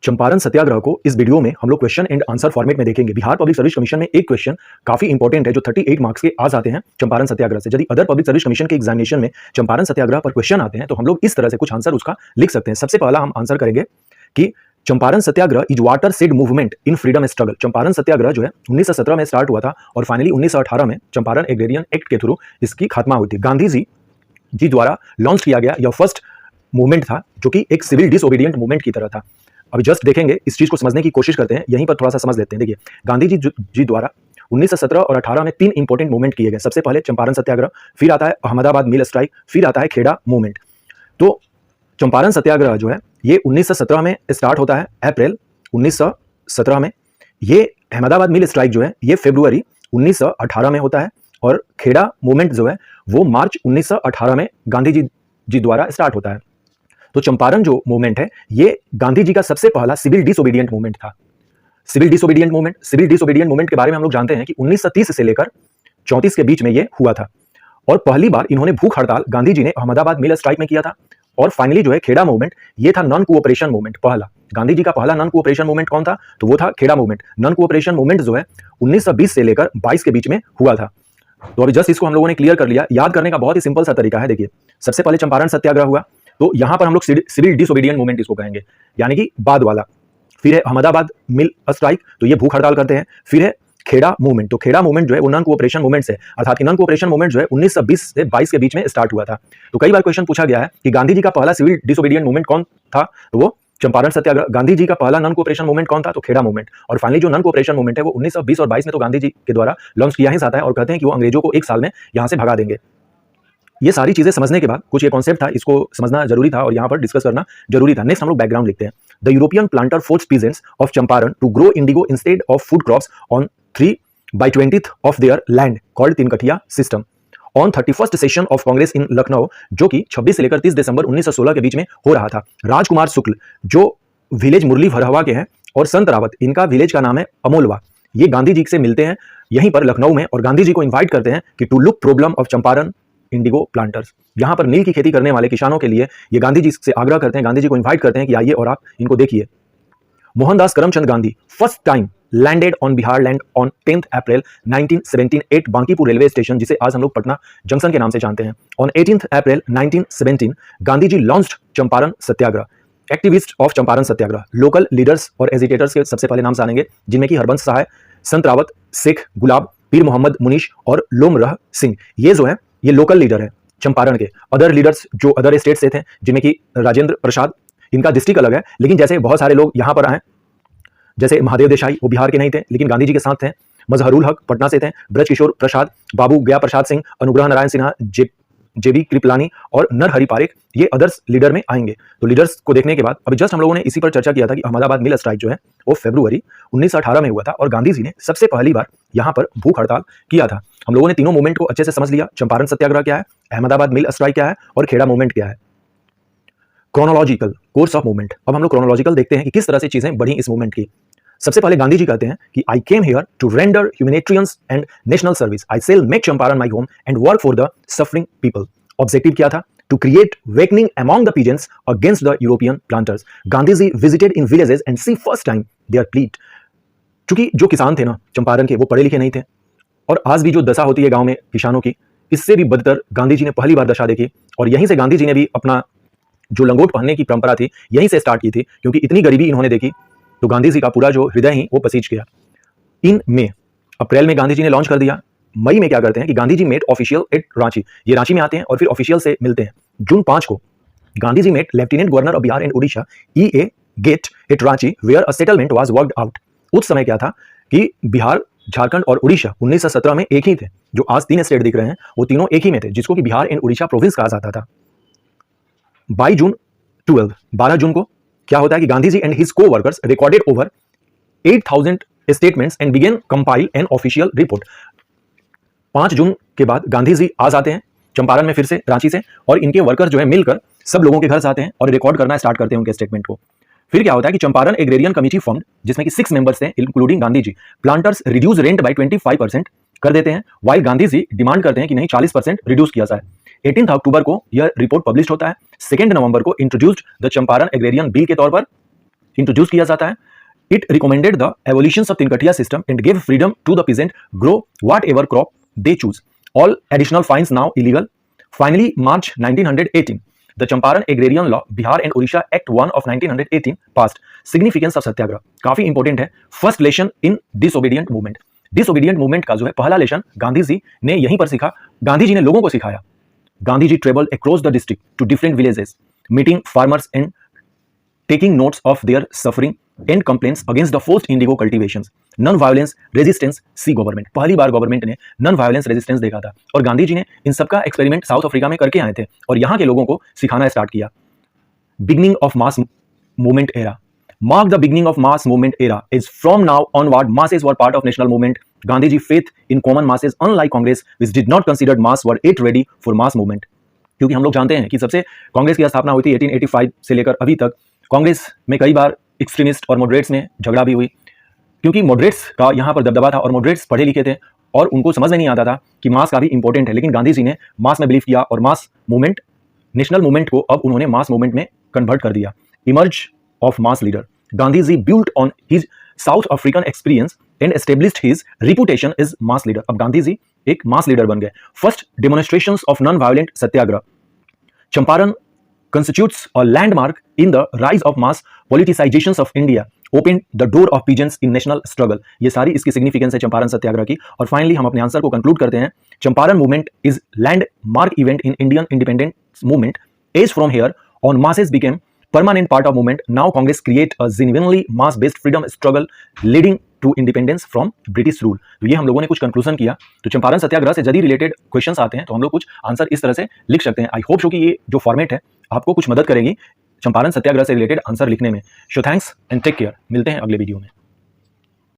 चंपारण सत्याग्रह को इस वीडियो में हम लोग क्वेश्चन एंड आंसर फॉर्मेट में देखेंगे। बिहार पब्लिक सर्विस कमीशन में एक क्वेश्चन काफी इंपॉर्टेंट है जो 38 मार्क्स के आ जाते हैं चंपारण सत्याग्रह से। यदि अदर पब्लिक सर्विस कमीशन के एग्जामिनेशन में चंपारण सत्याग्रह पर क्वेश्चन आते हैं तो हम लोग इस तरह से कुछ आंसर उसका लिख सकते हैं। सबसे पहला हम आंसर करेंगे कि Champaran Satyagraha is watershed movement in freedom struggle. Champaran Satyagraha जो है 1917 में स्टार्ट हुआ था और फाइनली 1918 में चंपारण एग्रेरियन एक्ट के थ्रू इसकी खात्मा हुई थी। गांधी जी द्वारा लॉन्च किया गया यह फर्स्ट मूवमेंट था जो कि एक सिविल डिसओबीडियंट मूवमेंट की तरह था। अभी जस्ट देखेंगे, इस चीज को समझने की कोशिश करते हैं, यहीं पर थोड़ा सा समझ लेते हैं। देखिए, गांधी जी द्वारा 1917 और 18 में 3 इंपॉर्टेंट मूवमेंट किए गए। सबसे पहले चंपारण सत्याग्रह, फिर आता है अहमदाबाद मिल स्ट्राइक, फिर आता है खेड़ा मूवमेंट। तो चंपारण सत्याग्रह जो है ये 1917 में स्टार्ट होता है, अप्रैल 1917 में। ये अहमदाबाद मिल स्ट्राइक जो है ये फरवरी 1918 में होता है और खेड़ा मूवमेंट जो है वो मार्च 1918 में गांधी जी द्वारा स्टार्ट होता है। तो चंपारण जो मूवमेंट है ये गांधी जी का सबसे पहला सिविल डिसओबीडियंट मूवमेंट था। सिविल डिसओबीडियंट मूवमेंट के बारे में हम लोग जानते हैं कि 1930 से लेकर 34 के बीच में ये हुआ था और पहली बार इन्होंने भूख हड़ताल गांधी जी ने अहमदाबाद मिल स्ट्राइक में किया था। और फाइनली जो है खेड़ा मूवमेंट, ये था नॉन कोऑपरेशन मूवमेंट। पहला गांधी जी का पहला नॉन कोऑपरेशन मूवमेंट कौन था? तो वो था Kheda movement. Non cooperation movement जो है 1920 से लेकर 22 के बीच में हुआ था। तो अभी जस्ट इसको हम लोगों ने क्लियर कर लिया। याद करने का बहुत ही सिंपल सा तरीका है। देखिए, सबसे पहले चंपारण सत्याग्रह हुआ तो यहां पर हम लोग सिविल डिसओबीडियंट मूवमेंट इसको कहेंगे, यानी कि बाद वाला। फिर है अहमदाबाद मिल स्ट्राइक, तो ये भूख हड़ताल करते हैं। फिर है खेड़ा मूवमेंट, तो खेड़ा मूवमेंट जो है वो नॉन कोऑपरेशन मूवमेंट से, अर्थात नॉन कोऑपरेशन मूवमेंट जो है 1920 से 22 के बीच में स्टार्ट हुआ था। तो कई बार क्वेश्चन पूछा गया है कि गांधी जी का पहला सिविल डिसओबीडियंट मूवमेंट कौन था? तो वो चंपारण सत्याग्रह। गांधी जी का पहला नॉन कोऑपरेशन मूवमेंट कौन था? तो खेड़ा मूवमेंट। और फाइनली जो नॉन कोऑपरेशन मूवमेंट है वो 1920 और 22 में तो गांधी जी के द्वारा लॉन्च किया ही जाता है और कहते हैं कि वो अंग्रेजों को 1 साल में यहां से भगा देंगे। ये सारी चीजें समझने के बाद कुछ ये कॉन्सेप्ट था, इसको समझना जरूरी था और यहाँ पर डिस्कस करना जरूरी था। नेक्स्ट हम लोग बैकग्राउंड लिखते हैं। The European planter force peasants of Champaran to grow indigo instead of food crops on 3/20 of their land called Tinkathia system on 31st session of Congress in Lucknow, जो कि 26 से लेकर 30 दिसंबर 1916 के बीच में हो रहा था। राजकुमार शुक्ल जो विलेज मुरली भरहवा के हैं और संत रावत, इनका विलेज का नाम है अमोलवा, ये गांधी जी से मिलते हैं यहीं पर लखनऊ में और गांधी जी को इन्वाइट करते हैं कि to look problem of Champaran indigo planters. यहां पर नील की खेती करने वाले किसानों के लिए ये गांधी जी से आग्रह करते हैं, गांधी जी को इन्वाइट करते हैं कि आइए और आप इनको देखिए। Mohandas Karamchand Gandhi first time landed on Bihar land on 10th April 1917 at Bankipur railway station, जिसे आज हम लोग पटना जंक्शन के नाम से जानते हैं। On 18th April 1917 Gandhi ji launched Champaran Satyagraha. Activist of Champaran Satyagraha, local leaders और एजिटेटर्स के सबसे पहले नाम आएंगे, जिनमें कि हरबंस सहाय, संत रावत, शेख गुलाब, पीर मोहम्मद मुनीश और लोमरह सिंह। ये जो है ये लोकल लीडर है चंपारण के। अदर लीडर्स जो अदर स्टेट से थे, जिनमें कि राजेंद्र प्रसाद, इनका डिस्ट्रिक्ट अलग है, लेकिन जैसे बहुत सारे लोग यहां पर आए, जैसे महादेव देसाई, वो बिहार के नहीं थे लेकिन गांधी जी के साथ थे। मजहरुल हक पटना से थे। ब्रजकिशोर प्रसाद, बाबू गया प्रसाद सिंह, अनुग्रह नारायण सिन्हा, जेबी कृपलानी और नरहरि पारेख, ये अदर्स लीडर में आएंगे। तो लीडर्स को देखने के बाद अभी जस्ट हम लोगों ने इसी पर चर्चा किया था कि अहमदाबाद मिल स्ट्राइक जो है वो फरवरी 1918 में हुआ था और गांधी जी ने सबसे पहली बार यहां पर भूख हड़ताल किया था। हम लोगों ने तीनों मूवमेंट को अच्छे से समझ लिया। चंपारण सत्याग्रह क्या है, अहमदाबाद मिल स्ट्राइक क्या है और खेड़ा मूवमेंट क्या है। क्रोनोलॉजिकल कोर्स ऑफ मूवमेंट, अब हम लोग क्रोनोलॉजिकल देखते हैं कि किस तरह से चीजें बढ़ी इस मूवमेंट की। सबसे पहले गांधी जी कहते हैं कि I came here to render humanitarians and national service, I shall make Champaran my home and work for the suffering people. Objective क्या था? To create wakening among the peasants against the European planters. Gandhi ji visited in villages and see first time their plight. चूंकि जो किसान थे ना चंपारण के, वो पढ़े लिखे नहीं थे और आज भी जो दशा होती है गांव में किसानों की, इससे भी बदतर गांधी जी ने पहली बार दशा देखी और यहीं से गांधी जी ने भी अपना जो लंगोट पहनने की परंपरा थी यहीं से स्टार्ट की थी, क्योंकि इतनी गरीबी इन्होंने देखी तो गांधी जी का पूरा जो हृदय ही वो पसीज गया। इन मई, अप्रैल में गांधी जी ने लॉन्च कर दिया। मई में क्या करते हैं कि Gandhi ji met official eight Ranchi, ये रांची में आते हैं और फिर ऑफिशियल से मिलते हैं। जून 5 को Gandhi ji met lieutenant governor of Bihar and Orissa E.A. Gait at Ranchi where a settlement was worked out. उस समय क्या था कि बिहार, झारखंड और उड़ीसा 1917 में एक ही थे। जो आज 3 स्टेट दिख रहे हैं वो तीनों एक ही में थे, जिसको कि बिहार एंड उड़ीसा प्रोविंस कहा जाता था। 12 जून को क्या होता है कि Gandhi ji and his coworkers recorded over 8000 statements and began compile an official report. 5 जून के बाद गांधी जी आ जाते हैं चंपारण में फिर से रांची से और इनके वर्कर्स जो है मिलकर सब लोगों के घर से आते हैं और रिकॉर्ड करना स्टार्ट करते हैं उनके स्टेटमेंट को। फिर क्या होता है कि चंपारण एग्रेरियन कमिटी फॉर्म, जिसमें कि 6 मेंबर्स थे including Gandhi ji. Planters reduce rent bye 25% कर देते हैं, वाइल गांधी जी डिमांड करते हैं कि नहीं 40% रिड्यूस किया जाए। 18 अक्टूबर को यह रिपोर्ट पब्लिश होता है। 2 नवंबर को introduced the Champaran agrarian bill के तौर पर इंट्रोड्यूस किया जाता है। It recommended the evolution of Tinkatia system and give freedom to the peasant grow what crop they choose. All additional fines now illegal. Finally March 1918 the Champaran agrarian law Bihar and Odisha act 1 of 1918 passed. Significance of Satyagraha काफी important है। First lesson in disobedient movement. Disobedient movement का जो है पहला lesson Gandhi ji ने यहीं पर सीखा। गांधी जी ने लोगों को सिखाया। Gandhi ji travelled across the district to different villages, meeting farmers and taking notes of their suffering and complaints against the forced indigo cultivations, non violence resistance C government. पहली बार गवर्नमेंट ने नॉन वायलेंस रेजिस्टेंस देखा था और गांधी जी ने इन सब का experiment south Africa में करके आए थे और यहाँ के लोगों को सिखाना स्टार्ट किया। Beginning of mass movement era. Mark the beginning of mass movement era is from now onward masses were part of national movement. Gandhi ji faith in common masses unlike Congress which did not consider mass were yet ready for mass movement। क्योंकि हम लोग जानते हैं कि सबसे कांग्रेस की स्थापना हुई थी 1885 से लेकर अभी तक। कांग्रेस में कई बार एक्सट्रीमिस्ट और मॉडरेट्स में झगड़ा भी हुई क्योंकि मॉडरेट्स का यहाँ पर दबदबा था और मॉडरेट्स पढ़े लिखे थे और उनको समझ में नहीं आता था कि मास काफी इंपॉर्टेंट है। लेकिन गांधी जी ने मास में बिलीव किया और मास मूवमेंट, नेशनल मूवमेंट को अब उन्होंने मास मूवमेंट में कन्वर्ट कर दिया। Emerge of mass leader. Gandhi ji built on his South African experience and established his reputation is mass leader. अब गांधी जी एक मास लीडर बन गए। First demonstrations of non violent Satyagraha. Champaran constitutes a landmark in the rise of mass politicization of India, opened the door of peasants in national struggle। ये सारी इसकी significance है चंपारण सत्याग्रह की। और फाइनली हम अपने आंसर को कंक्लूड करते हैं। Champaran movement is landmark event in Indian independence movement. As from here on masses became permanent part of movement. Now Congress create a genuinely mass based freedom struggle leading to independence from British rule। तो ये हम लोगों ने कुछ conclusion किया। तो चंपारण सत्याग्रह से यदि रिलेटेड क्वेश्चंस आते हैं तो हम लोग कुछ आंसर इस तरह से लिख सकते हैं। आई होप सो कि ये जो फॉर्मेट है आपको कुछ मदद करेगी चंपारण सत्याग्रह से रिलेटेड आंसर लिखने में। So thanks and take care. मिलते हैं अगले वीडियो में।